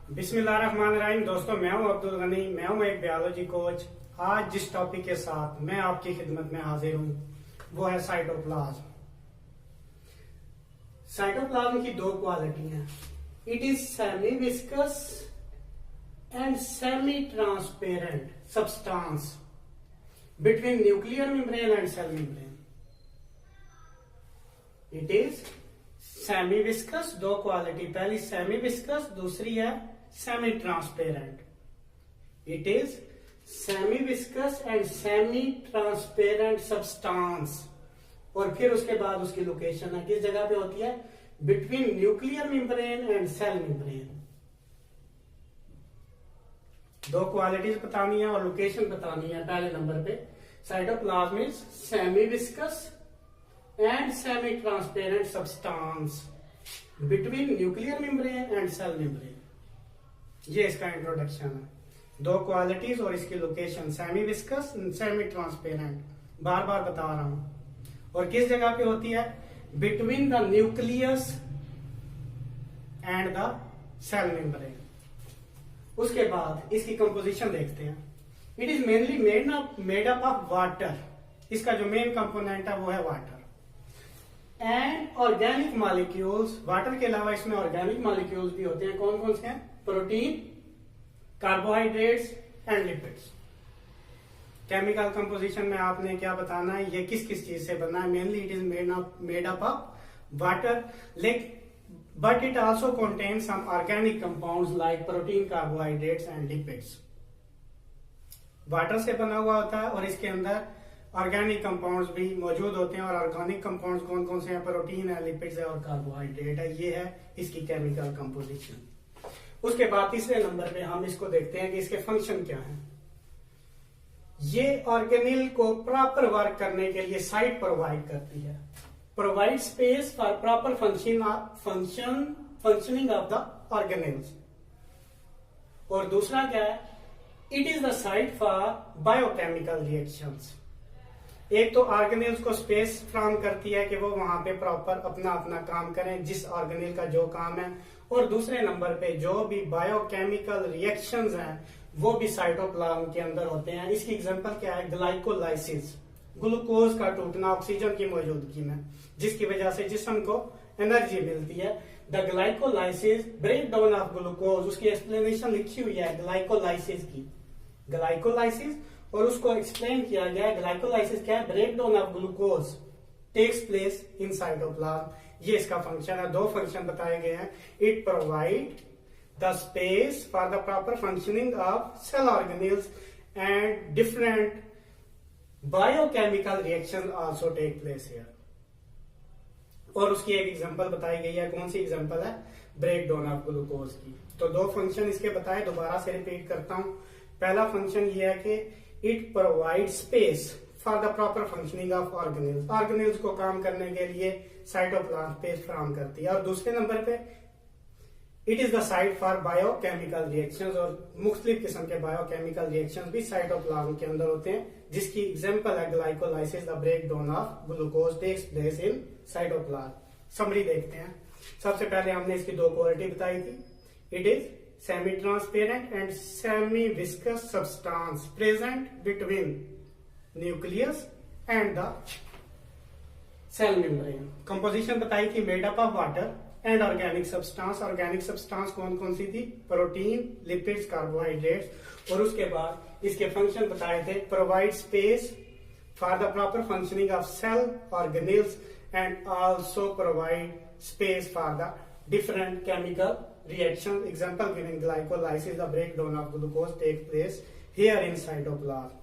बिस्मिल्लाहिर्रहमानिर्रहीम। दोस्तों, मैं हूं अब्दुल गनी, मैं हूं एक बायोलॉजी कोच। आज जिस टॉपिक के साथ मैं आपकी खिदमत में हाजिर हूं वो है साइटोप्लाज्म। साइटोप्लाज्म की दो क्वालिटी हैं। It is semi viscous and semi transparent substance between nuclear membrane and cell membrane. It is semi viscous, दो क्वालिटी, पहली सेमी विस्कस, दूसरी है semi transparent. It is semi viscous and semi transparent substance. और फिर उसके बाद उसकी location है, किस जगह पे होती है? Between nuclear membrane and cell membrane. दो क्वालिटीज बतानी है और लोकेशन बतानी है। पहले नंबर पे cytoplasm is semi viscous and semi-transparent substance between nuclear membrane and cell membrane। ये इसका इंट्रोडक्शन है। दो क्वालिटीज और इसकी location, semi viscous, semi transparent, बार बार बता रहा हूं। और किस जगह पे होती है? Between the nucleus and the cell membrane. उसके बाद इसकी कंपोजिशन देखते हैं। It is mainly made up of water. इसका जो मेन कंपोनेंट है वो है water and organic molecules. Water के अलावा इसमें ऑर्गेनिक मॉलिक्यूल्स भी होते हैं। कौन कौन से हैं? Protein, carbohydrates and lipids. Chemical composition में आपने क्या बताना है, ये किस किस चीज से बना है? Mainly it is made up of water, but it also contain some organic compounds like protein, carbohydrates and lipids. Water से बना हुआ होता है और इसके अंदर ऑर्गेनिक कंपाउंड्स भी मौजूद होते हैं। और ऑर्गेनिक कंपाउंड्स कौन कौन से हैं? प्रोटीन है, लिपिड्स है और कार्बोहाइड्रेट है। ये है इसकी केमिकल कंपोजिशन। उसके बाद तीसरे नंबर पे हम इसको देखते हैं कि इसके फंक्शन क्या हैं। ये ऑर्गेनिल को प्रॉपर वर्क करने के लिए साइट प्रोवाइड करती है, provide space for proper functioning of the organelles. और दूसरा क्या है? It is the site for biochemical reactions. एक तो ऑर्गेनिल्स को स्पेस फ्राहम करती है कि वो वहां पे प्रॉपर अपना अपना काम करें, जिस ऑर्गेनिल का जो काम है। और दूसरे नंबर पे जो भी बायोकेमिकल रिएक्शंस हैं वो भी साइटोप्लाज्म के अंदर होते हैं। इसकी एग्जांपल क्या है? ग्लाइकोलाइसिस, ग्लूकोज का टूटना ऑक्सीजन की मौजूदगी में, जिसकी वजह से जिस्म को एनर्जी मिलती है। The glycolysis, break down of glucose, उसकी एक्सप्लेनेशन लिखी हुई है ग्लाइकोलाइसिस की। ग्लाइकोलाइसिस, और उसको एक्सप्लेन किया गया है। ग्लाइकोलाइसिस क्या है? Break down of glucose takes place in cytoplasm. ये इसका फंक्शन है। दो फंक्शन बताए गए हैं। It provide the space for the proper functioning of cell organelles and different biochemical reaction also take place here. और उसकी एक एग्जांपल बताई गई है। कौन सी एग्जांपल है? ब्रेक डाउन ऑफ ग्लूकोज की। तो दो फंक्शन इसके बताए, दोबारा से रिपीट करता हूं। पहला फंक्शन ये है कि it provide space for the proper functioning of organelles. Organelles को काम करने के लिए साइटोप्लाज्म स्पेस फराहम करती है। और दूसरे नंबर पे it is the site for biochemical reactions. और मुख्तलिफ किस्म के बायोकेमिकल रिएक्शंस भी साइटोप्लाज्म के अंदर होते हैं, जिसकी एग्जांपल है glycolysis, the break down of glucose takes place in cytoplasm. Summary देखते हैं। सबसे पहले हमने इसकी दो क्वालिटी बताई थी। It is semi-transparent and semi-viscous substance present between nucleus and the cell membrane। composition बताई थी made up of water and organic substance। organic substance कौन कौन सी थी? Protein, lipids, carbohydrates. और उसके बाद इसके फंक्शन बताए थे। Provide space for the proper functioning of cell organelles and also provide space for the different chemical reactions। Example given: glycolysis, the breakdown of glucose takes place here in cytoplasm।